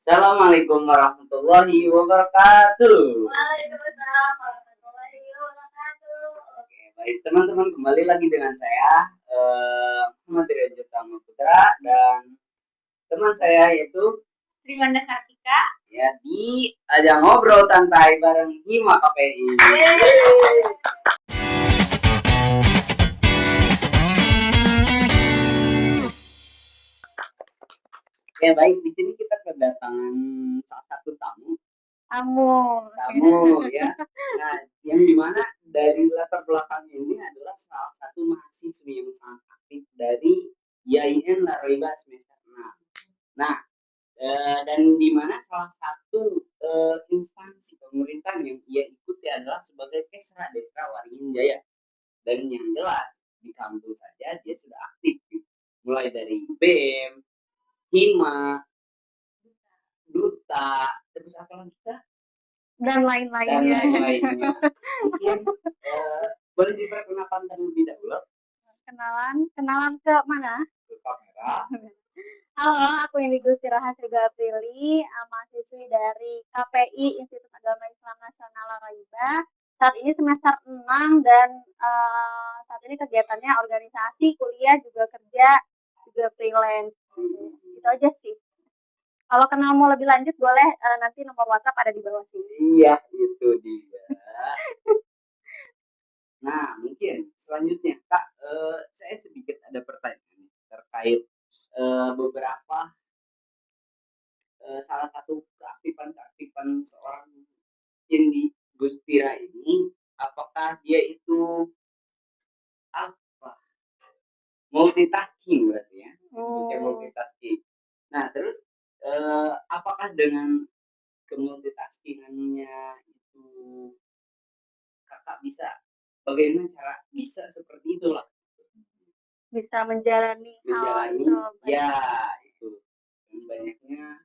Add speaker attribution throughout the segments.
Speaker 1: Assalamualaikum warahmatullahi wabarakatuh.
Speaker 2: Waalaikumsalam warahmatullahi wabarakatuh.
Speaker 1: Oke, baik teman-teman, kembali lagi dengan saya Muhammad Derajat Tama Putra dan teman saya yaitu
Speaker 2: Sri Manda Kartika.
Speaker 1: ya di ajang ngobrol santai bareng Hima KPI. Ya baik, di sini kita kedatangan salah satu tamu ya. Nah, yang dimana dari latar belakang ini adalah salah satu mahasiswi yang sangat aktif dari YIN Laroiba semester 6. Nah, dan dimana salah satu instansi pemerintah yang ia ikuti adalah sebagai Kesra Desra Waringin Jaya. Dan yang jelas di kampus saja dia sudah aktif, mulai dari BEM, Hima, Duta, terus apa lagi kita?
Speaker 2: Dan lain-lainnya.
Speaker 1: Mungkin boleh diperkenalkan terlebih dahulu.
Speaker 2: Kenalan ke mana?
Speaker 1: Ke kamera.
Speaker 2: Halo, aku Indigo Sirahasri Aprili, mahasiswi dari KPI Institut Agama Islam Nasional Laroiba. Saat ini semester 6 dan saat ini kegiatannya organisasi, kuliah, juga kerja, juga freelance. Itu aja sih. Kalau kenal mau lebih lanjut boleh nanti nomor WhatsApp ada di bawah sini.
Speaker 1: Iya, itu dia. Nah, mungkin selanjutnya Kak, saya sedikit ada pertanyaan terkait beberapa salah satu keaktifan seorang Indi Gustira ini, apakah dia itu apa multitasking berarti ya, sebutnya multitasking. Nah, terus apakah dengan kemultitaskingannya itu kakak bisa bagaimana cara bisa seperti itulah
Speaker 2: bisa menjalani hal itu
Speaker 1: ya itu dan banyaknya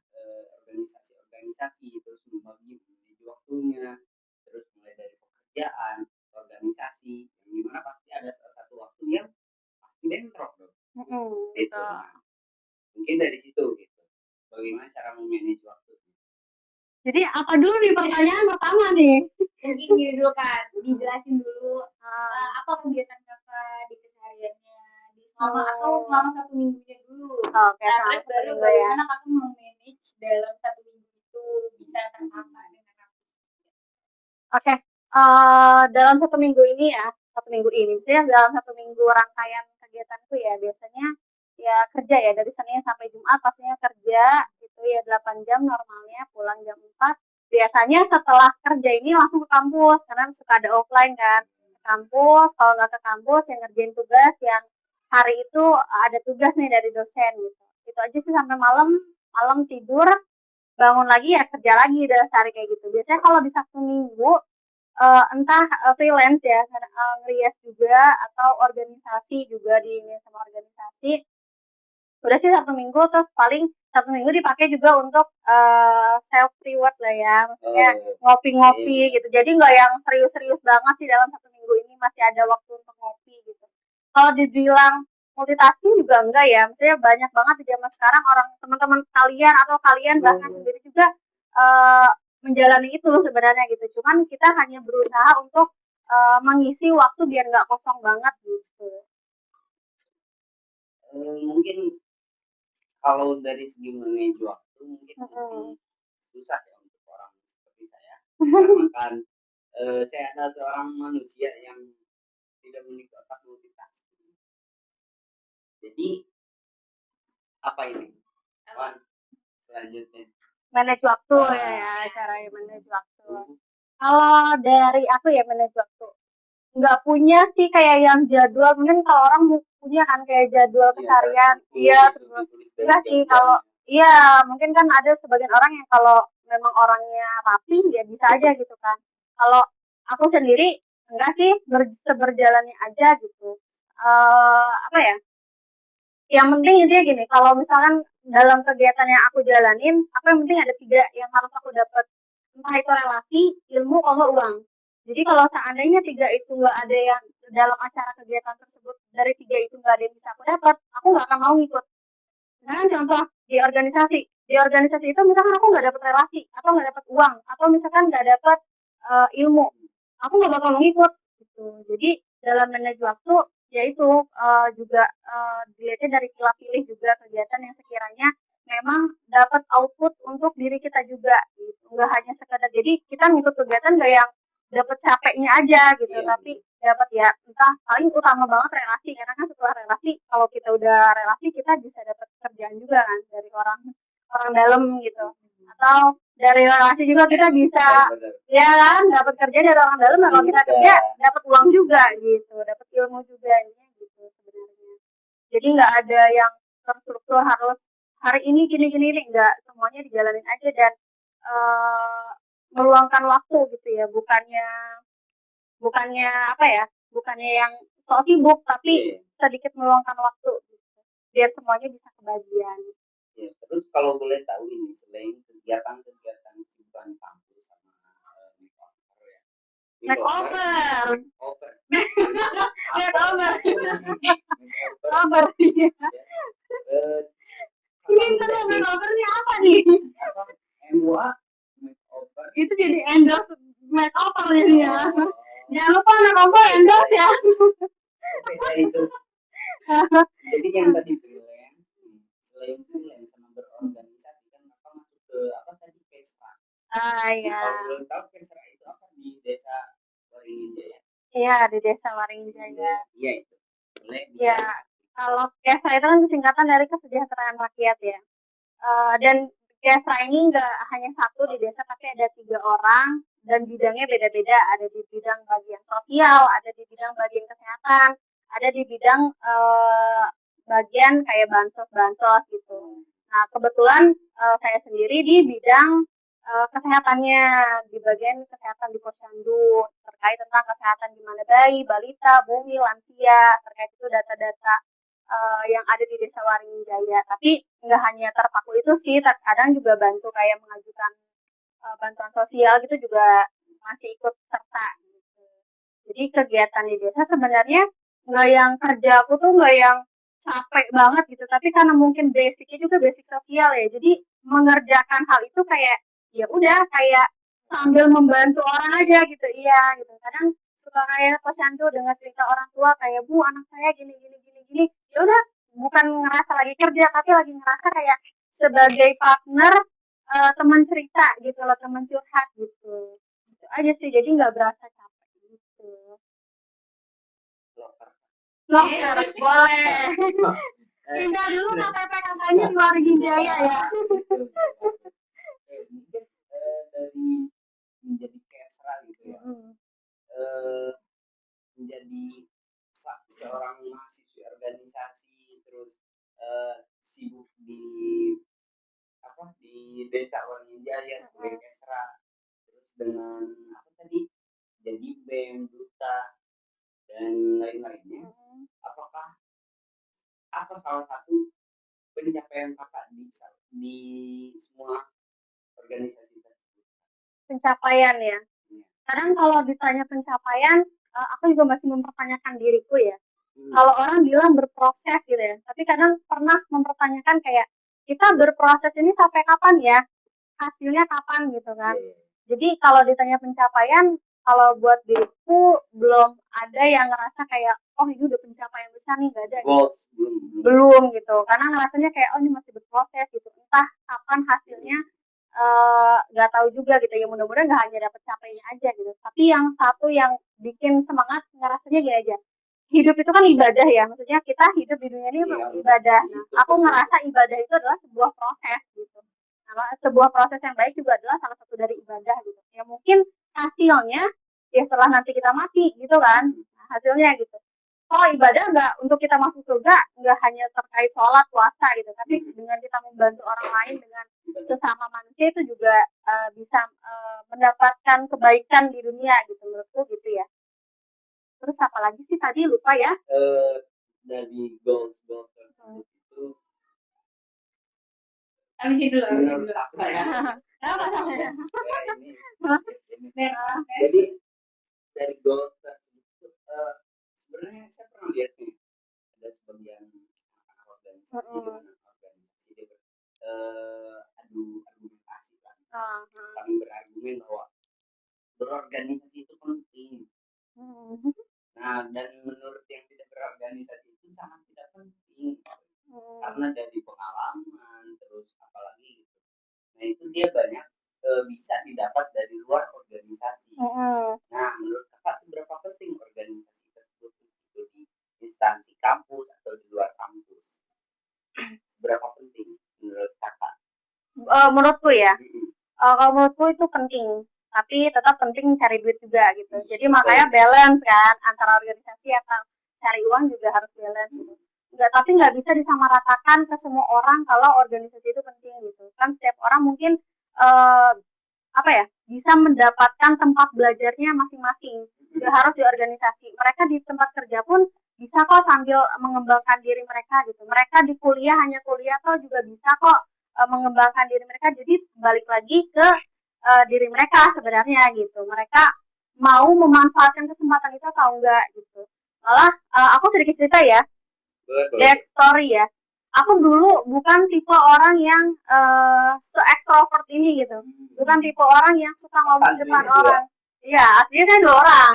Speaker 1: organisasi terus membagi waktunya terus mulai dari pekerjaan organisasi yang dimana pasti ada salah satu waktu yang pasti bentrok dong itu nah, mungkin dari situ gitu bagaimana cara memanage waktu.
Speaker 2: Jadi apa dulu nih pertanyaan pertama nih? Mungkin gini dulu kan, dijelasin dulu apa kegiatan kakak di kesehariannya di selama atau selama 1 minggunya dulu. Oke, nah, terus baru bagaimana kakak memanage dalam 1 minggu itu bisa tertambah dengan apa? Oke, dalam 1 minggu ini ya, 1 minggu ini, misalnya dalam 1 minggu rangkaian kegiatanku ya biasanya ya kerja ya dari Senin sampai Jumat pastinya kerja itu ya 8 jam normalnya pulang jam 4 biasanya setelah kerja ini langsung ke kampus karena suka ada offline kan ke kampus kalau nggak ke kampus yang ngerjain tugas yang hari itu ada tugas nih dari dosen gitu itu aja sih sampai malam malam tidur bangun lagi ya kerja lagi udah sehari kayak gitu biasanya kalau di Sabtu Minggu entah freelance ya ngerias juga atau organisasi juga di sama organisasi udah sih 1 minggu terus paling 1 minggu dipakai juga untuk self reward lah ya maksudnya ngopi-ngopi gitu jadi nggak yang serius-serius banget sih dalam 1 minggu ini masih ada waktu untuk ngopi gitu kalau dibilang multitasking juga enggak ya maksudnya banyak banget di zaman sekarang orang teman-teman kalian atau kalian bahkan sendiri juga menjalani itu sebenarnya gitu cuman kita hanya berusaha untuk mengisi waktu biar nggak kosong banget gitu
Speaker 1: mungkin kalau dari segi manage waktu mungkin susah ya untuk orang seperti saya karena kan saya adalah seorang manusia yang tidak memiliki otak multitasking jadi apa ini selanjutnya
Speaker 2: manage waktu ya cara manage waktu kalau dari aku ya manage waktu nggak punya sih kayak yang jadwal mungkin kalau orang punya kan kayak jadwal keseharian iya enggak sih kalau iya mungkin kan ada sebagian orang yang kalau memang orangnya rapi ya bisa aja gitu kan kalau aku sendiri enggak sih seberjalannya aja gitu apa ya yang penting intinya gini kalau misalkan dalam kegiatan yang aku jalanin aku yang penting ada 3 yang harus aku dapat entah itu relasi ilmu kalau uang jadi kalau seandainya 3 itu nggak ada yang dalam acara kegiatan tersebut dari 3 itu nggak ada yang bisa aku dapat aku nggak akan mau ngikut misalkan contoh di organisasi di organisasi itu misalkan aku nggak dapat relasi atau nggak dapat uang atau misalkan nggak dapat ilmu, aku nggak bakal ngikut gitu. Jadi dalam manage waktu yaitu juga dilihatnya dari pilih juga kegiatan yang sekiranya memang dapat output untuk diri kita juga gitu. Nggak hanya sekedar jadi kita ngikut kegiatan nggak yang dapat capeknya aja gitu, tapi dapat ya entah paling utama banget relasi karena kan setelah relasi kalau kita udah relasi kita bisa dapat kerjaan juga kan dari orang orang dalam gitu, atau dari relasi juga kita bisa ya kan dapat kerja dari orang dalam, kalau kita kerja dapat uang juga gitu, dapat ilmu juga ini gitu sebenarnya. Jadi nggak ada yang terstruktur harus hari ini gini-gini nih, nggak, semuanya dijalanin aja dan meluangkan waktu gitu ya, bukannya bukannya apa ya, bukannya yang sok sibuk tapi sedikit meluangkan waktu gitu, biar semuanya bisa kebagian.
Speaker 1: Ya, terus kalau boleh tahu ini selain kegiatan-kegiatan simpan kampus sama makeover ya.
Speaker 2: Makeover.
Speaker 1: Makeover.
Speaker 2: Makeover. Ini terus makeovernya apa nih?
Speaker 1: MUA makeover.
Speaker 2: Itu jadi endorse makeover ini ya. Jangan lupa makeover endorse ya.
Speaker 1: Itu. Jadi yang tadi freelance, selain freelance sama berorganisasi kan apa masuk ke apa tadi Kesra.
Speaker 2: Iya.
Speaker 1: Kalau belum tahu Kesra itu apa di desa Waringin Jaya?
Speaker 2: Iya, di desa Waringin Jaya.
Speaker 1: Iya itu. Boleh.
Speaker 2: Ya, kalau Kesra itu kan singkatan dari kesejahteraan rakyat ya. Dan Kesra ini nggak hanya satu di desa, tapi ada 3 orang dan bidangnya beda-beda. Ada di bidang bagian sosial, ada di bidang bagian kesehatan, ada di bidang bagian kayak bansos gitu. Nah, kebetulan saya sendiri di bidang kesehatannya, di bagian kesehatan di posyandu, terkait tentang kesehatan di mana bayi, balita, bumi, lansia, terkait itu data-data yang ada di desa Waringin Jaya. Tapi nggak hanya terpaku itu sih, terkadang juga bantu kayak mengajukan bantuan sosial gitu juga masih ikut serta gitu. Jadi kegiatan di desa sebenarnya nggak yang kerja aku tuh nggak yang capek banget gitu, tapi karena mungkin basicnya juga basic sosial ya, jadi mengerjakan hal itu kayak ya udah kayak sambil membantu orang aja gitu, iya gitu. Kadang suka kayak posyandu dengan cerita orang tua kayak bu anak saya gini gini gini gini, ya udah bukan ngerasa lagi kerja tapi lagi ngerasa kayak sebagai partner, teman cerita gitu loh, teman curhat gitu. Itu aja sih, jadi nggak berasa capek gitu. Loker, boleh. Pindah dulu KTP kakaknya di Waringin Jaya ya.
Speaker 1: Mungkin dari menjadi Kesra gitu ya. Menjadi seorang mahasiswa organisasi terus sibuk di apa di desa Waringin Jaya sebagai Kesra, terus dengan apa tadi jadi BEM duta dan lain-lainnya, apakah apa salah satu pencapaian kakak di semua organisasi tersebut?
Speaker 2: Pencapaian ya. Kadang kalau ditanya pencapaian, aku juga masih mempertanyakan diriku ya. Kalau orang bilang berproses gitu ya, tapi kadang pernah mempertanyakan kayak kita berproses ini sampai kapan ya? Hasilnya kapan gitu kan? Jadi kalau ditanya pencapaian, kalau buat diriku belum ada yang ngerasa kayak oh ini udah pencapaian besar nih, nggak ada.
Speaker 1: Goals
Speaker 2: belum gitu, karena ngerasanya kayak oh ini masih berproses gitu, entah kapan hasilnya nggak tahu juga gitu ya, mudah-mudahan nggak hanya dapat capainya aja gitu, tapi yang satu yang bikin semangat ngerasanya gini aja, hidup itu kan ibadah ya, maksudnya kita hidup di dunia ini ibadah. Nah, aku ngerasa ibadah itu adalah sebuah proses gitu. Nah, sebuah proses yang baik juga adalah salah satu dari ibadah gitu. Ya mungkin hasilnya ya setelah nanti kita mati gitu kan, nah, hasilnya gitu. Oh ibadah nggak untuk kita masuk surga nggak hanya terkait sholat puasa gitu, tapi dengan kita membantu orang lain dengan sesama manusia itu juga bisa mendapatkan kebaikan di dunia gitu, menurutku gitu ya. Terus apa lagi sih tadi lupa ya?
Speaker 1: Dari goals tersebut itu
Speaker 2: Habis itu loh.
Speaker 1: Menurut apa ya?
Speaker 2: Apa
Speaker 1: ya ini. Jadi dari goals tersebut sebenarnya saya pernah lihat nih ada sebagian organisasi di mana organisasi dia adu argumentasi lah,
Speaker 2: Ah,
Speaker 1: saling berargumen bahwa berorganisasi itu penting. Nah, dan menurut yang tidak berorganisasi itu sangat tidak penting karena dari pengalaman terus apalagi gitu. Nah itu dia banyak bisa didapat dari luar organisasi. Nah menurut kakak seberapa penting organisasi tersebut itu di instansi kampus atau di luar kampus? Seberapa penting menurut kakak?
Speaker 2: Menurutku ya, kalau menurutku itu penting, tapi tetap penting cari duit juga gitu. Jadi makanya balance kan antara organisasi atau cari uang juga harus balance gitu. Tapi nggak bisa disamaratakan ke semua orang kalau organisasi itu penting gitu. Kan setiap orang mungkin apa ya, bisa mendapatkan tempat belajarnya masing-masing. Nggak harus di organisasi. Mereka di tempat kerja pun bisa kok sambil mengembangkan diri mereka gitu. Mereka di kuliah hanya kuliah atau juga bisa kok mengembangkan diri mereka. Jadi balik lagi ke diri mereka sebenarnya gitu. Mereka mau memanfaatkan kesempatan itu atau enggak gitu. Malah aku sedikit cerita ya, back story ya. Aku dulu bukan tipe orang yang se-extrovert ini gitu. Bukan tipe orang yang suka ngomong di depan orang. Iya, aslinya saya 2 orang.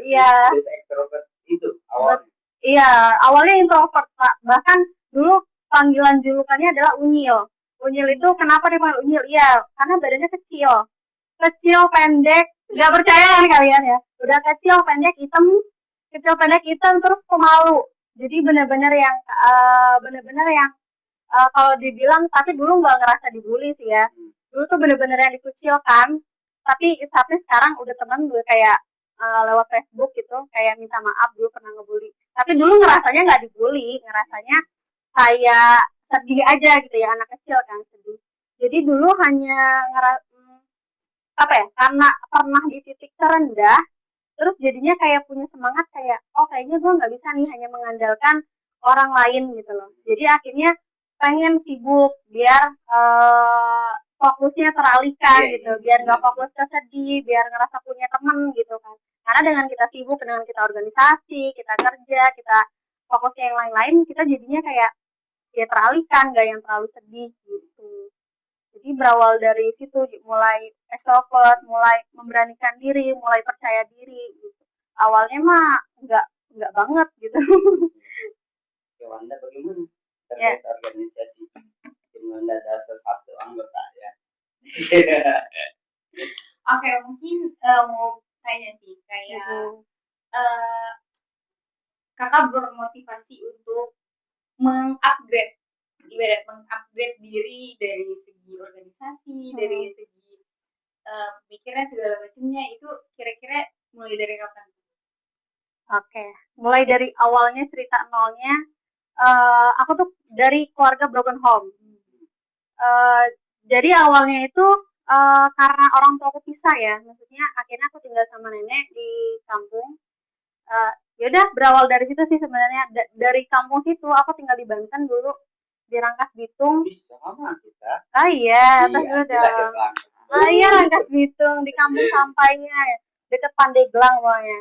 Speaker 2: Iya.
Speaker 1: Extrovert itu awalnya.
Speaker 2: Iya, awalnya introvert, Pak. Bahkan dulu panggilan julukannya adalah Unyil. Unyil itu kenapa dipanggil Unyil? Iya, karena badannya kecil. Kecil, pendek. Gak percaya kan kalian ya? Udah kecil, pendek, hitam. Kecil, pendek, hitam, terus pemalu. Jadi benar-benar yang kalau dibilang, tapi dulu nggak ngerasa dibully sih ya. Dulu tuh benar-benar yang dikucilkan. Tapi sekarang udah teman gue kayak lewat Facebook gitu, kayak minta maaf dulu pernah ngebully. Tapi dulu ngerasanya nggak dibully, ngerasanya kayak sedih aja gitu ya, anak kecil kan sedih. Jadi dulu hanya karena pernah di titik terendah, terus jadinya kayak punya semangat kayak kayaknya gue nggak bisa nih hanya mengandalkan orang lain gitu loh. Jadi akhirnya pengen sibuk biar fokusnya teralihkan gitu, biar nggak fokus ke sedih, biar ngerasa punya temen gitu kan. Karena dengan kita sibuk, dengan kita organisasi, kita kerja, kita fokusnya yang lain-lain, kita jadinya kayak ya teralihkan, nggak yang terlalu sedih gitu. Jadi berawal dari situ, mulai extrovert, mulai memberanikan diri, mulai percaya diri gitu. Awalnya mah nggak banget gitu.
Speaker 1: Ya Wanda bagaimana terkait organisasi? Wanda ada satu anggota ya.
Speaker 2: Oke, mungkin mau tanya sih kayak kakak bermotivasi untuk mengupgrade diri dari segi organisasi, dari segi pikiran segala macamnya, itu kira-kira mulai dari kapan? Oke, mulai dari awalnya cerita nolnya, aku tuh dari keluarga broken home. Jadi awalnya itu karena orang tua aku pisah ya, maksudnya akhirnya aku tinggal sama nenek di kampung. Yaudah berawal dari situ sih sebenarnya. Dari kampung situ aku tinggal di Banten dulu, di Rangkas Bitung.
Speaker 1: Sama kita.
Speaker 2: Iya, terus udah. Iya, Rangkas Bitung di kampung sampainya deket Pandeglang pokoknya.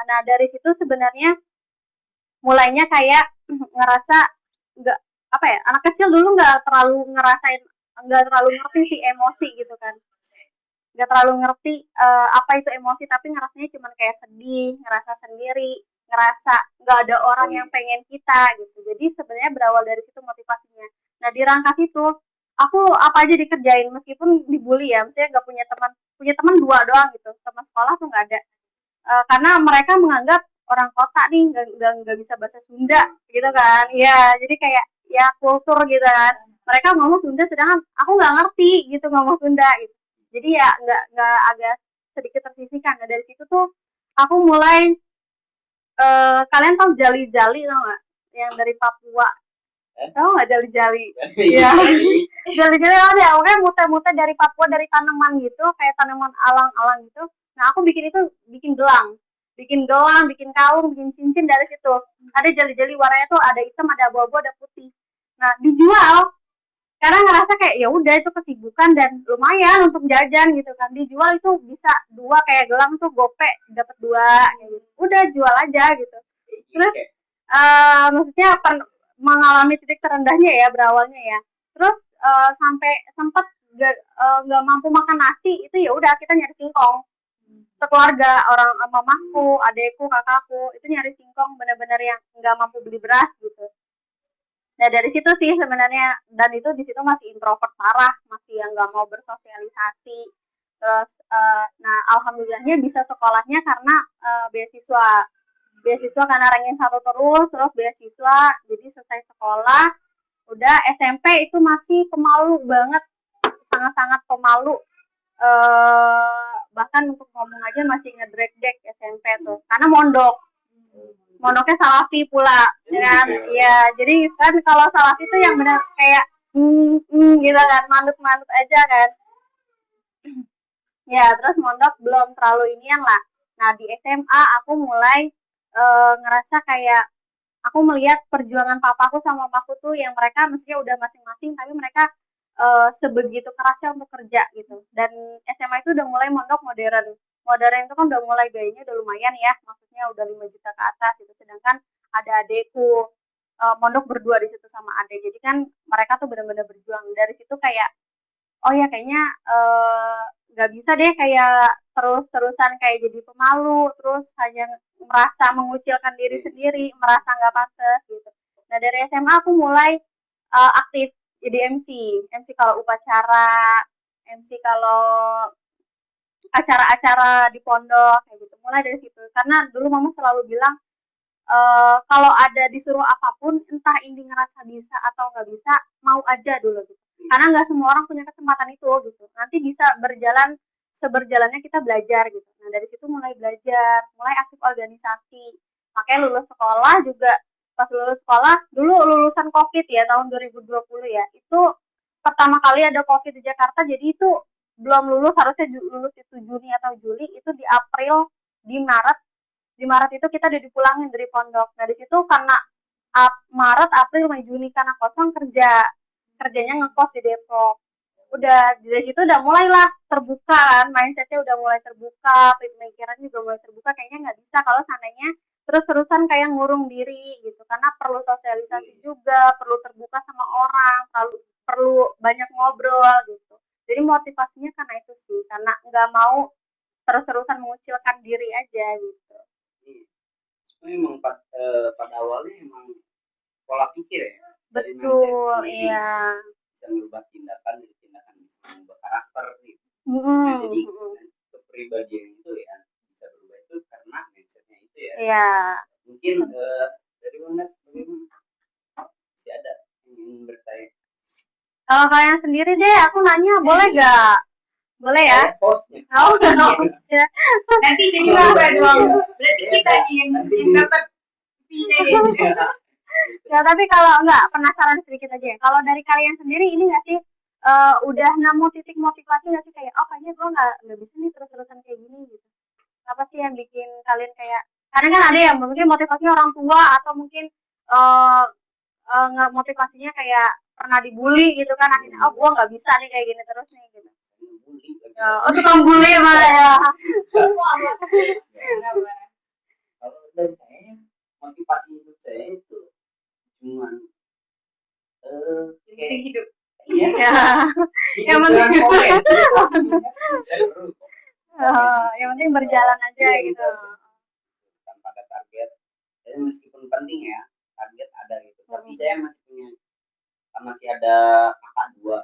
Speaker 2: Nah dari situ sebenarnya mulainya kayak ngerasa nggak anak kecil dulu nggak terlalu ngerti sih emosi gitu kan, nggak terlalu ngerti apa itu emosi, tapi ngerasanya cuma kayak sedih, ngerasa sendiri, ngerasa nggak ada orang yang pengen kita gitu. Jadi sebenarnya berawal dari situ motivasinya. Nah di Rangkas itu aku apa aja dikerjain meskipun dibully ya, maksudnya nggak punya teman 2 doang gitu, teman sekolah tuh nggak ada. Karena mereka menganggap orang kota nih nggak bisa bahasa Sunda gitu kan ya, jadi kayak ya kultur gitu kan, mereka ngomong Sunda sedangkan aku nggak ngerti gitu ngomong Sunda gitu, jadi ya nggak agak sedikit tersisihkan. Nah dari situ tuh aku mulai kalian tahu jali-jali tau nggak, yang dari Papua, tahu nggak jali-jali? Iya. Jali-jali ada, pokoknya muter-muter dari Papua, dari tanaman gitu, kayak tanaman alang-alang gitu. Nah aku bikin gelang, bikin kalung, bikin cincin dari situ. Ada jali-jali warnanya tuh ada hitam, ada abu-abu, ada putih. Nah dijual, karena ngerasa kayak ya udah itu kesibukan dan lumayan untuk jajan gitu kan. Dijual itu bisa 2 kayak gelang tuh gope dapat 2 gitu. Udah jual aja gitu. Terus maksudnya mengalami titik terendahnya ya berawalnya ya. Terus sampai sempat nggak mampu makan nasi, itu ya udah kita nyari singkong sekeluarga, orang mamaku, adekku, kakakku itu nyari singkong, benar-benar yang nggak mampu beli beras gitu. Nah dari situ sih sebenarnya, dan itu di situ masih introvert parah, masih yang nggak mau bersosialisasi. Terus nah alhamdulillahnya bisa sekolahnya karena beasiswa karena ranking 1 terus beasiswa, jadi selesai sekolah udah SMP itu masih pemalu banget, sangat-sangat pemalu. Bahkan untuk ngomong aja masih ngedrek-dek SMP tuh karena mondoknya salafi pula kan. Iya, jadi kan kalau salafi itu yang benar kayak gitu kan, manut-manut aja kan. Ya terus mondok belum terlalu inian lah. Nah di SMA aku mulai ngerasa kayak aku melihat perjuangan papaku sama mamaku tuh yang mereka maksudnya udah masing-masing, tapi mereka sebegitu kerasnya untuk kerja gitu. Dan SMA itu udah mulai mondok modern. Modern itu kan udah mulai biayanya udah lumayan ya, maksudnya udah 5 juta ke atas gitu. Sedangkan ada adekku mondok berdua di situ sama adek. Jadi kan mereka tuh benar-benar berjuang. Dari situ kayak oh ya kayaknya nggak bisa deh kayak terus-terusan kayak jadi pemalu, terus hanya merasa mengucilkan diri sendiri, merasa nggak pantas gitu. Nah dari SMA aku mulai aktif jadi MC kalau upacara, MC kalau acara-acara di pondok kayak gitu. Mulai dari situ karena dulu mama selalu bilang kalau ada disuruh apapun, entah Indi ngerasa bisa atau nggak bisa, mau aja dulu gitu. Karena nggak semua orang punya kesempatan itu gitu. Nanti bisa berjalan seberjalannya kita belajar gitu. Nah dari situ mulai belajar, mulai aktif organisasi. Makanya lulus sekolah juga, pas lulus sekolah, dulu lulusan COVID ya tahun 2020 ya. Itu pertama kali ada COVID di Jakarta, jadi itu belum lulus, harusnya lulus itu Juni atau Juli, itu di April, di Maret itu kita udah dipulangin dari pondok. Nah di situ karena Maret, April, Mei, Juni karena kosong kerjanya ngekos di Depok. Udah dari situ udah mulailah terbuka kan, mindsetnya udah mulai terbuka, pemikiran juga mulai terbuka. Kayaknya nggak bisa kalau seandainya terus-terusan kayak ngurung diri gitu, karena perlu sosialisasi juga, perlu terbuka sama orang, perlu banyak ngobrol gitu. Jadi motivasinya karena itu sih, karena nggak mau terus-terusan mengucilkan diri aja gitu.
Speaker 1: Memang pada awalnya emang pola pikir ya, dari mindset
Speaker 2: Betul,
Speaker 1: sendiri
Speaker 2: iya.
Speaker 1: bisa merubah tindakan, dan tindakan bisa merubah karakter gitu. Nah, jadi kepribadian itu ya bisa berubah itu karena mindsetnya itu ya.
Speaker 2: Iya.
Speaker 1: Mungkin dari mana masih ada yang ingin bertanya?
Speaker 2: Kalau kalian sendiri deh, aku nanya boleh gak? Boleh ya?
Speaker 1: Hostnya.
Speaker 2: Oh, ya.
Speaker 3: Nanti jadi berubah dong. Berarti kita yang dapat
Speaker 2: Ya tapi kalau enggak, penasaran sedikit aja ya. Kalau dari kalian sendiri ini nggak sih udah nemu titik motivasi nggak sih kayak oh kayaknya gue nggak bisa nih terus-terusan kayak gini gitu. Apa sih yang bikin kalian kayak kadang kan ada yang mungkin motivasinya orang tua atau mungkin uh, motivasinya kayak pernah dibully gitu kan akhirnya oh gue nggak bisa nih kayak gini terus nih gitu. Oh tukang bully malah ya.
Speaker 1: Kalau dari saya motivasi hidup saya itu cuma kayak
Speaker 3: hidup.
Speaker 1: Iya.
Speaker 2: Yang penting
Speaker 1: seru.
Speaker 2: yang penting berjalan aja gitu.
Speaker 1: Tanpa ada target. Jadi meskipun penting ya target ada gitu. Tapi saya masih ada kakak dua.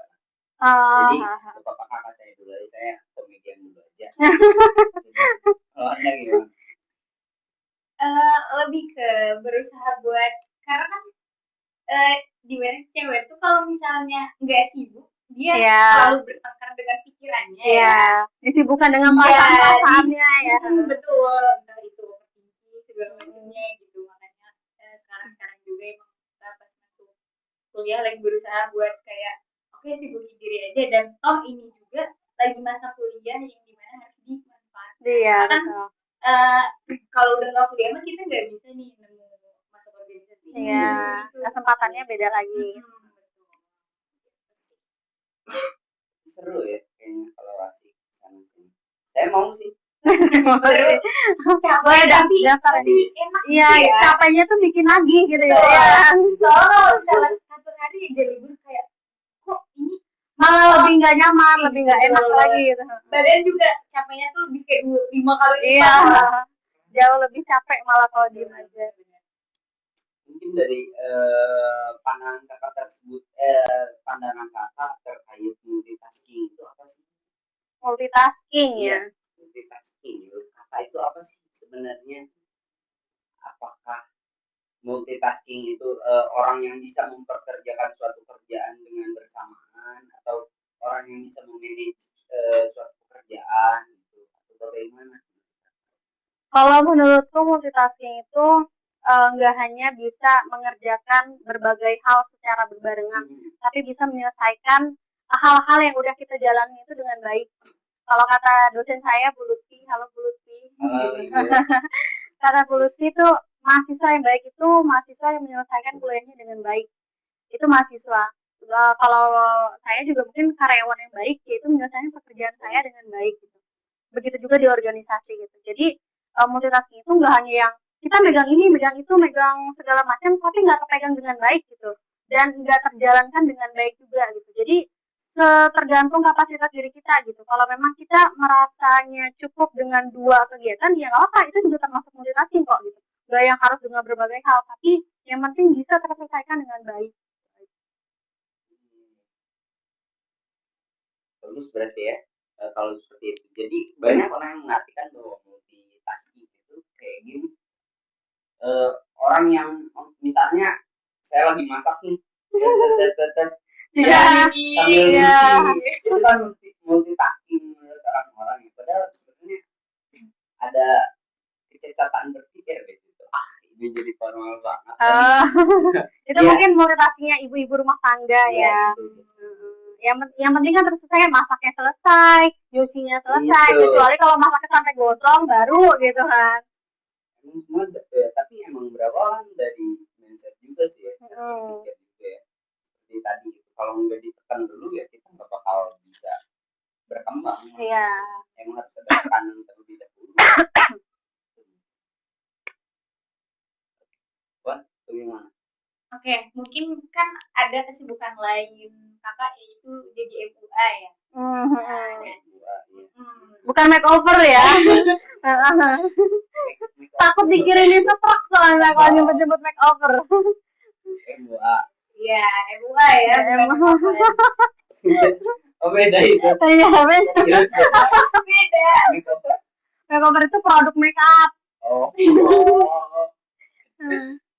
Speaker 1: Jadi bapak kakak saya dulu aja, saya komedian dulu aja. Kalau Anda gimana?
Speaker 3: Lebih ke berusaha buat karena kan gimana cewek tuh kalau misalnya nggak sibuk dia selalu bertengkar dengan pikirannya
Speaker 2: disibukkan dengan perasaan-perasaannya ya.
Speaker 3: Betul, entah itu tinggi segala macamnya gitu. Makanya sekarang juga emang kita pas masuk kuliah lagi berusaha buat kayak oke sibukin diri aja, dan toh ini juga lagi masa kuliah yang dimana harus dimanfaatkan.
Speaker 2: Iya,
Speaker 3: kan kalau udah nggak kuliah mah kita nggak bisa nih nemu masa organisasi.
Speaker 2: Iya, kesempatannya beda lagi.
Speaker 1: Seru ya kayaknya kalau asik sana sini. Saya mau sih.
Speaker 2: Boleh
Speaker 3: tapi
Speaker 2: daftar
Speaker 3: tapi
Speaker 2: ini.
Speaker 3: enak
Speaker 2: Iya,
Speaker 3: gitu ya.
Speaker 2: capeknya tuh bikin lagi gitu ya.
Speaker 3: Soalnya kalau misalnya satu hari aja libur kayak kok ini
Speaker 2: Malah lebih nggak nyaman, lebih nggak enak lagi gitu.
Speaker 3: badan juga capeknya tuh lebih kayak 5 kali
Speaker 2: Iya,
Speaker 3: lipat.
Speaker 2: jauh lebih capek malah kalau diem aja.
Speaker 1: Mungkin dari pandangan kakak tersebut, pandangan kakak terkait multitasking itu apa sih?
Speaker 2: Multitasking ya.
Speaker 1: Multitasking menurut kakak itu apa sih sebenarnya? Apakah multitasking itu orang yang bisa memperkerjakan suatu kerjaan dengan bersamaan, atau orang yang bisa memanage suatu pekerjaan gitu, atau bagaimana?
Speaker 2: Kalau menurutku multitasking itu nggak hanya bisa mengerjakan berbagai hal secara berbarengan, tapi bisa menyelesaikan hal-hal yang udah kita jalani itu dengan baik. Kalau kata dosen saya, Bu Lutfi, halo Bu Lutfi. Kata Bu Lutfi itu mahasiswa yang baik itu mahasiswa yang menyelesaikan kuliahnya dengan baik. Itu mahasiswa. Kalau saya juga mungkin karyawan yang baik, yaitu menyelesaikan pekerjaan saya dengan baik. Gitu. Begitu juga di organisasi gitu. Jadi multitasking itu nggak hanya yang kita megang ini, megang itu, megang segala macam, tapi nggak kepegang dengan baik gitu, dan nggak terjalankan dengan baik juga gitu. Jadi tergantung kapasitas diri kita gitu. Kalau memang kita merasanya cukup dengan 2 kegiatan, ya nggak apa, itu juga termasuk multitasking kok gitu. Nggak yang harus dengan berbagai hal, tapi yang penting bisa terselesaikan dengan baik.
Speaker 1: Bagus berarti ya, kalau seperti itu. Jadi banyak orang yang mengartikan bahwa multitasking itu kayak gini, orang yang misalnya saya lagi masak nih,
Speaker 2: Iya,
Speaker 1: sambil
Speaker 2: iya.
Speaker 1: nyuci, itu kan multitasking menurut orang-orang ya. Padahal sebenarnya ada kecacatan berpikir di situ. Ini jadi formal banget.
Speaker 2: Itu
Speaker 1: Ya.
Speaker 2: mungkin multitaskingnya ibu-ibu rumah tangga ya. Yang penting kan terselesai, masaknya selesai, nyucinya selesai.
Speaker 1: Gitu.
Speaker 2: Kecuali kalau masaknya sampai gosong baru gitu kan.
Speaker 1: Emang semua tapi emang berapa orang dari mindset juga sih ya, pikir juga ya. Seperti tadi, kalau nggak ditekan dulu ya kita nggak bakal bisa berkembang.
Speaker 2: Iya.
Speaker 1: Emang harus ada tekanan terlebih dahulu. Wah, bagaimana?
Speaker 3: Oke, mungkin kan ada kesibukan lain kakak yaitu jadi MUA ya.
Speaker 2: Bukan makeover ya. Takut dikirimin setruk soalnya kalau nyebut-nyebut makeover.
Speaker 1: MUA.
Speaker 3: Iya, MUA ya.
Speaker 1: Oh beda itu.
Speaker 2: Iya, beda.
Speaker 3: Beda.
Speaker 2: Makeover itu produk make up.
Speaker 1: Oh.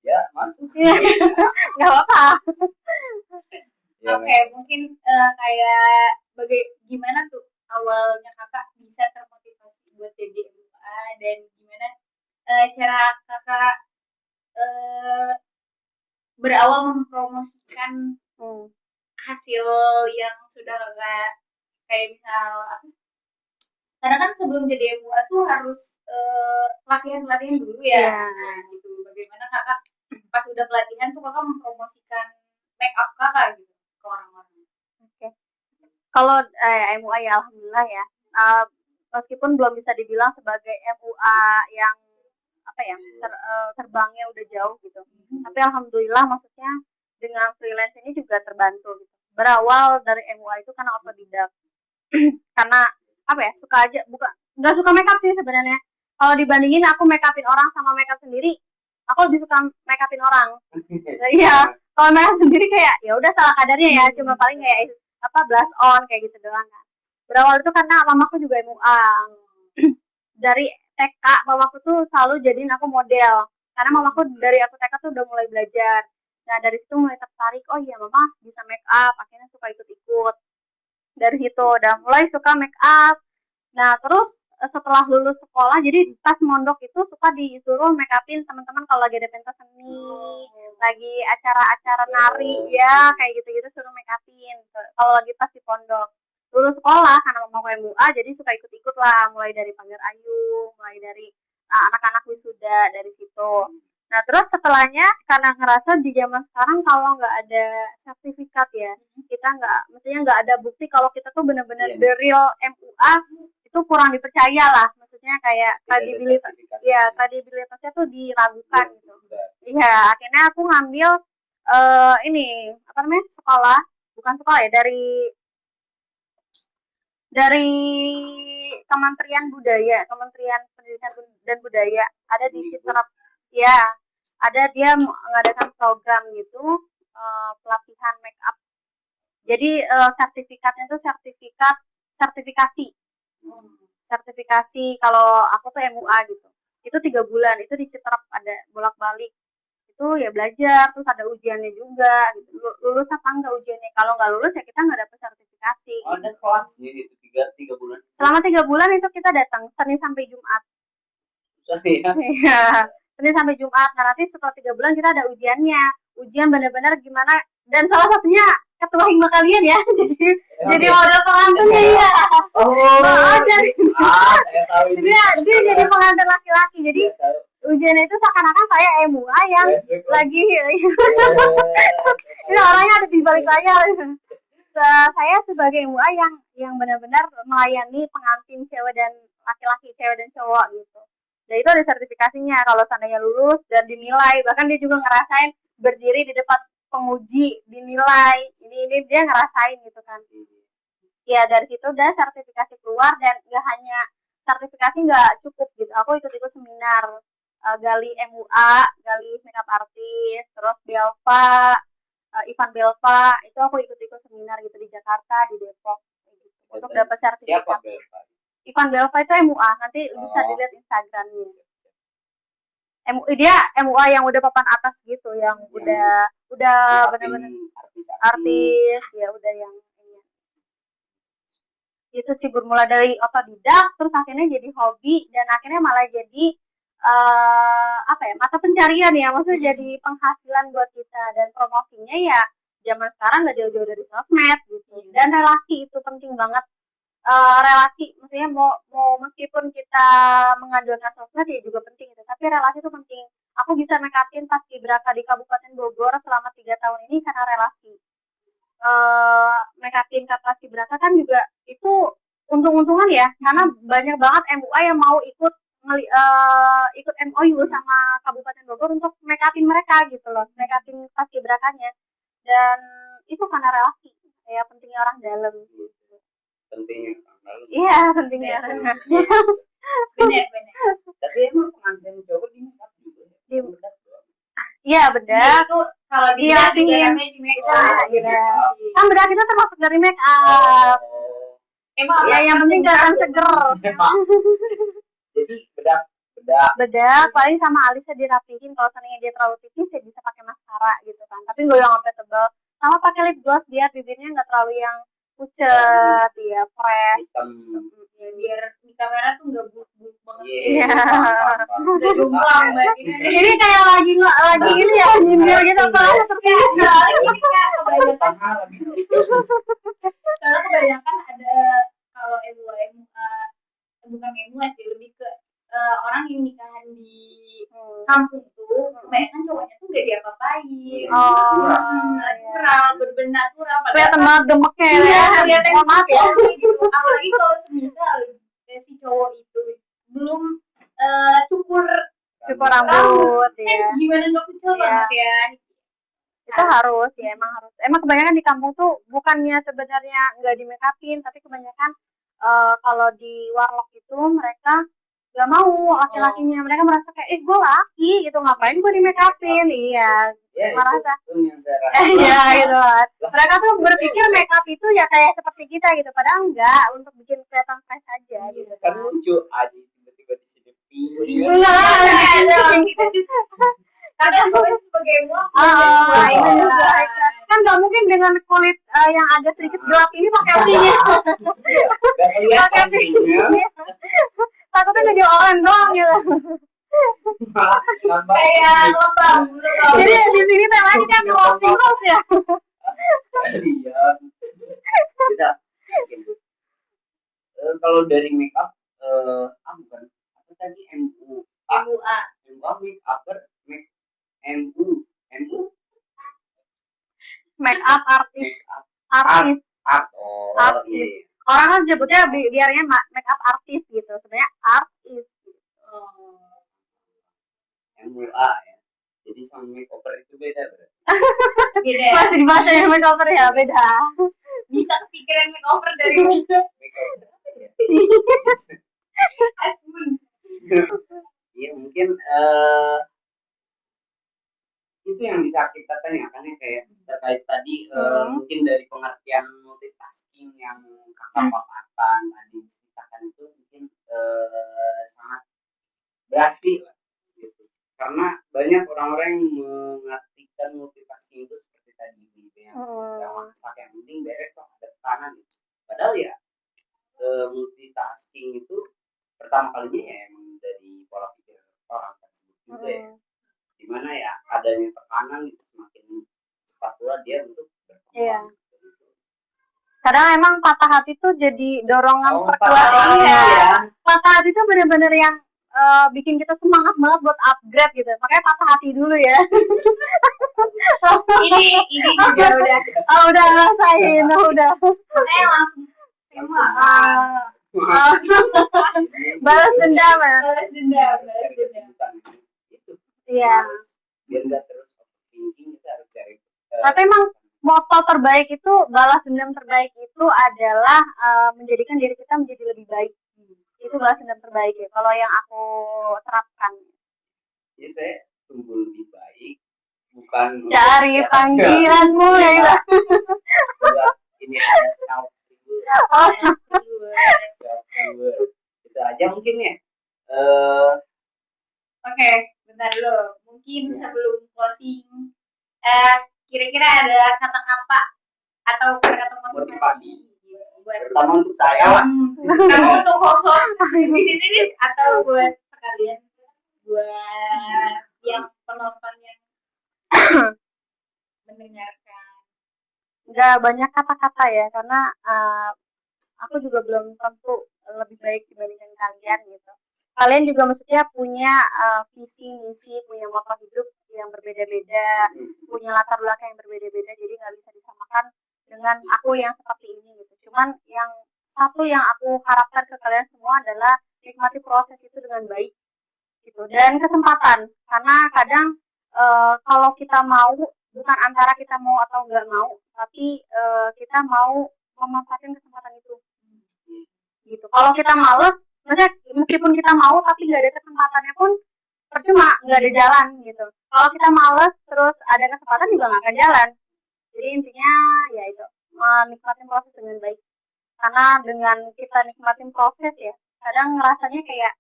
Speaker 1: Ya, masuk.
Speaker 2: Nggak apa-apa.
Speaker 3: Oke, mungkin kayak gimana tuh awalnya kakak bisa termotivasi buat jadi MUA, dan gimana cara kakak berawal mempromosikan hasil yang sudah kayak misal apa? Karena kan sebelum jadi MUA tuh harus latihan dulu ya. Nah, gitu. Bagaimana kakak pas udah pelatihan tuh kakak mempromosikan make up kakak gitu ke orang-orang.
Speaker 2: Oke. Kalau MUA ya alhamdulillah ya. Meskipun belum bisa dibilang sebagai MUA yang apa ya terbangnya udah jauh gitu. Tapi alhamdulillah maksudnya dengan freelance ini juga terbantu gitu. Berawal dari MUA itu karena otodidak. Karena apa ya, suka aja, bukan nggak suka makeup sih sebenarnya. Kalau dibandingin aku makeupin orang sama makeup sendiri, aku lebih suka makeupin orang. Iya, kalau makeup sendiri kayak ya udah salah kadarnya ya, cuma paling kayak apa blush on kayak gitu doang kan. Berawal itu karena mamaku juga MUA. Dari TK mamaku tuh selalu jadiin aku model. Karena mamaku dari aku TK tuh udah mulai belajar. Nah dari situ mulai tertarik, oh iya mama bisa make up, akhirnya suka ikut-ikut. Dari situ udah mulai suka make up. Nah terus setelah lulus sekolah, jadi pas mondok itu suka disuruh make upin teman-teman kalau lagi ada pentas seni, lagi acara-acara nari ya kayak gitu-gitu suruh make upin. Kalau lagi pas di pondok. Lulus sekolah karena mau MUA jadi suka ikut-ikut lah, mulai dari Pagar Ayu, mulai dari anak-anak wisuda dari situ. Nah terus setelahnya karena ngerasa di zaman sekarang kalau nggak ada sertifikat ya, kita nggak ada bukti kalau kita tuh benar-benar the real MUA, itu kurang dipercaya lah, maksudnya maksudnya kayak kredibilitasnya tuh diragukan gitu.
Speaker 1: Benar.
Speaker 2: Iya, akhirnya aku ngambil ini apa namanya, bukan sekolah ya, dari Kementerian Kementerian Pendidikan dan Budaya, ada di Citerap. Ya, ada dia mengadakan program gitu, pelatihan make up. Jadi sertifikatnya tuh sertifikasi kalau aku tuh MUA gitu. Itu 3 bulan, itu di Citerap, ada bolak-balik. Itu ya belajar, terus ada ujiannya juga gitu. Lulus apa enggak ujiannya? Kalau nggak lulus ya kita nggak dapet sertifikasi.
Speaker 1: Oh, ada kelasnya itu 3 bulan.
Speaker 2: Selama 3 bulan itu kita datang Senin sampai Jumat.
Speaker 1: Susah ya.
Speaker 2: Iya, Senin sampai Jumat. Nah, nanti setelah 3 bulan kita ada ujiannya. Ujian benar-benar gimana, dan salah satunya ketua hingga kalian ya. Jadi model pengantinnya ya.
Speaker 1: Oh,
Speaker 2: jadi
Speaker 1: saya tahu ini.
Speaker 2: dia jadi pengantin laki-laki. Jadi ujiannya itu seakan-akan saya MUA yang lagi ini orangnya ada di balik layar. Saya sebagai MUA yang benar-benar melayani pengantin cewek dan laki-laki, cewek dan cowok gitu. Dan itu ada sertifikasinya kalau seandainya lulus dan dinilai. Bahkan dia juga ngerasain berdiri di depan penguji, dinilai. Ini dia ngerasain gitu kan. Ya dari situ udah sertifikasi keluar, dan nggak hanya sertifikasi nggak cukup gitu. Aku ikut seminar gali MUA, gali makeup artist, terus Belva, Ivan Belva, itu aku ikut seminar gitu di Jakarta, di Depok gitu, untuk dapat sertifikat.
Speaker 1: Siapa Belva?
Speaker 2: Ivan Belva itu MUA, nanti bisa dilihat Instagramnya. Dia MUA yang udah papan atas gitu, yang udah benar-benar artis ya, udah yang ini. Itu sih bermula dari otodidak, terus akhirnya jadi hobi, dan akhirnya malah jadi mata pencarian ya, maksudnya jadi penghasilan buat kita. Dan promosinya ya zaman sekarang nggak jauh-jauh dari sosmed gitu. Dan relasi itu penting banget. Relasi, maksudnya mau meskipun kita mengandalkan sosmed ya juga penting itu, tapi relasi itu penting. Aku bisa make upin paskibraka di Kabupaten Bogor selama 3 tahun ini karena relasi. Make upin paskibraka kan juga itu untung-untungan ya, karena banyak banget MUA yang mau ikut MOU sama Kabupaten Bogor untuk make upin mereka gitu loh, make upin paskibrakanya. Dan itu karena relasi, ya pentingnya orang dalam gitu.
Speaker 1: Pentingnya
Speaker 2: Iya, pentingnya.
Speaker 3: Benar.
Speaker 1: Tapi emang pengantin cowok di make up juga ya?
Speaker 2: Iya, bedak.
Speaker 3: Itu kalau
Speaker 2: dirapihin
Speaker 3: di make up.
Speaker 2: Kan bedak itu termasuk dari make up.
Speaker 3: Emang
Speaker 2: Ya yang penting kelihatan seger.
Speaker 1: Jadi
Speaker 2: Bedak paling sama alisnya dirapihin. Kalau seandainya dia terlalu tipis ya bisa pakai maskara gitu kan, tapi nggak yang sampai tebal. Sama pakai lip gloss biar bibirnya nggak terlalu yang pucet ya, fresh.
Speaker 3: Ya, biar di kamera tuh nggak buruk banget.
Speaker 2: Iya.
Speaker 3: Nggak jomplang banget.
Speaker 2: Ini kayak lagi ini ya, nyindir gitu. Kalau terpilih
Speaker 3: Ini kayak kebanyakan ada, kalau bukan MUA sih, lebih ke orang yang nikahan di kampung tuh kebanyakan cowoknya tuh nggak diapa-apain. Natural, bener-bener natural.
Speaker 2: kelihatan banget gemeknya ya.
Speaker 3: Kelihatan
Speaker 2: maaf ya.
Speaker 3: gitu. Apalagi kalau semisal si cowok itu belum cukur
Speaker 2: rambut
Speaker 3: kan
Speaker 2: ya.
Speaker 3: gimana nggak kecil banget ya.
Speaker 2: Itu harus ya, emang kebanyakan di kampung tuh bukannya sebenarnya nggak di make upin, tapi kebanyakan kalau di warlock itu mereka nggak mau laki-lakinya, mereka merasa kayak gue laki gitu, ngapain gue di make upin. Iya, merasa iya gitu kan. Mereka tuh berpikir make up itu ya kayak seperti kita gitu, padahal enggak, untuk bikin kelihatan fresh aja gitu
Speaker 1: kan. Lucu aja tiba-tiba di sini
Speaker 3: Kadang gue sebagai
Speaker 2: itu juga kan nggak mungkin dengan kulit yang agak sedikit gelap ini pakai apinya. Pakai apinya. Takutnya jadi orang doang gitu.
Speaker 3: Kayak lembang.
Speaker 2: Jadi di sini temanya kan closing house ya.
Speaker 1: Iya. Kalau dari make up bukan apa tadi MUA make upper
Speaker 2: make up artis. Orang kan sebutnya biarnya make up artis gitu, sebenarnya artis
Speaker 1: MUA ya. Jadi sama makeover itu beda berarti.
Speaker 3: Beda ya.
Speaker 2: Masih dibahas ya makeover ya, beda.
Speaker 3: Bisa kepikiran makeover dari
Speaker 1: Makeover apa ya?
Speaker 3: Asbun.
Speaker 1: Iya mungkin itu yang bisa kita tanyakan ya, kayak terkait tadi mungkin dari pengertian multitasking yang kakak paparkan tadi ceritakan itu mungkin sangat berarti lah gitu. Karena banyak orang-orang yang mengartikan multitasking itu seperti tadi gitu, yang sedang masak yang penting beres lah ada tekanan gitu. Padahal ya multitasking itu pertama kalinya ya emang dari pola pikir orang tersebut juga ya, dimana ya adanya tekanan gitu semakin cepat pula dia untuk berkembang.
Speaker 2: Iya. Kadang emang patah hati tuh jadi dorongan
Speaker 1: patah
Speaker 2: terkuat.
Speaker 1: hati
Speaker 2: Iya.
Speaker 1: ya.
Speaker 2: Patah hati tuh bener-bener yang bikin kita semangat banget buat upgrade gitu. Makanya patah hati dulu ya.
Speaker 3: Ini juga udah
Speaker 2: Udah ngerasain, udah.
Speaker 3: saya langsung semua
Speaker 2: Balas dendam ya.
Speaker 3: balas dendam.
Speaker 1: Itu
Speaker 2: Iya.
Speaker 1: biar nggak terus overthinking kita harus cari.
Speaker 2: Tapi emang moto terbaik itu, balas dendam terbaik itu adalah menjadikan diri kita menjadi lebih baik. Itu balas dendam terbaik ya. Kalau yang aku terapkan.
Speaker 1: Jadi saya tumbuh lebih baik, bukan
Speaker 2: Cari panggilanmu ya.
Speaker 1: Ini ada self reward. Itu aja mungkin ya.
Speaker 3: Oke, bentar dulu. Mungkin sebelum closing, kira-kira ada kata-kata atau kata-kata motivasi buat
Speaker 1: terutama untuk saya.
Speaker 3: kamu untuk host di sini atau buat sekalian buat yang penonton yang mendengarkan.
Speaker 2: Nggak banyak kata-kata ya, karena aku juga belum tentu lebih baik dibandingkan kalian gitu. Kalian juga maksudnya punya visi misi, punya moto hidup yang berbeda-beda, punya latar belakang yang berbeda-beda, jadi nggak bisa disamakan dengan aku yang seperti ini gitu. Cuman yang satu yang aku harapkan ke kalian semua adalah nikmati proses itu dengan baik gitu, dan kesempatan, karena kadang kalau kita mau, bukan antara kita mau atau nggak mau, tapi kita mau memanfaatkan kesempatan itu gitu. Kalau kita males, maksudnya meskipun kita mau tapi nggak ada kesempatannya pun percuma, nggak ada jalan gitu. Kalau kita males terus ada kesempatan juga nggak akan jalan. Jadi intinya ya itu, nikmatin proses dengan baik, karena dengan kita nikmatin proses ya, kadang rasanya kayak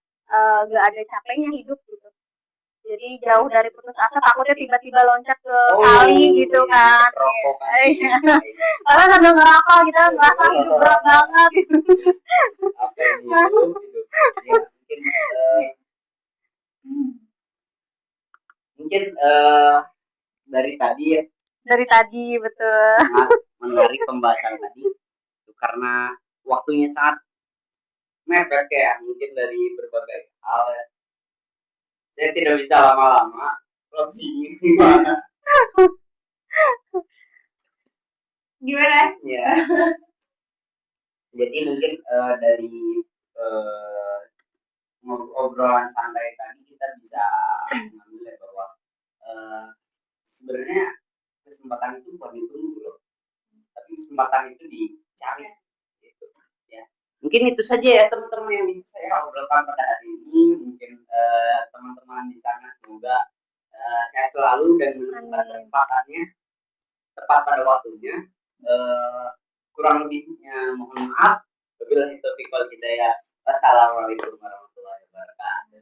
Speaker 2: nggak ada capeknya hidup gitu. Jadi jauh dari putus asa, takutnya tiba-tiba loncat ke kali gitu kan. Iya. Karena sambil ngerokok gitu, ngerasa hidup berat banget gitu.
Speaker 1: Apa ini hidup gitu. Ya, mungkin dari tadi ya.
Speaker 2: Dari tadi betul.
Speaker 1: Sangat menarik pembahasan tadi. Karena waktunya sangat mepet ya, mungkin dari berbagai hal ya. Saya tidak bisa lama-lama closing gimana? Ya. Jadi mungkin dari obrolan santai tadi kita bisa mengambil bahwa sebenarnya kesempatan itu bukan ditunggu loh, tapi kesempatan itu dicari. Gitu. Ya. Mungkin itu saja ya teman-teman yang bisa saya obrolkan pada hari ini. Mungkin teman-teman di sana semoga sehat selalu dan menemukan kesempatannya tepat pada waktunya. Kurang lebihnya mohon maaf. Wabillahi taufiq wal hidayah. Wassalamualaikum warahmatullahi wabarakatuh.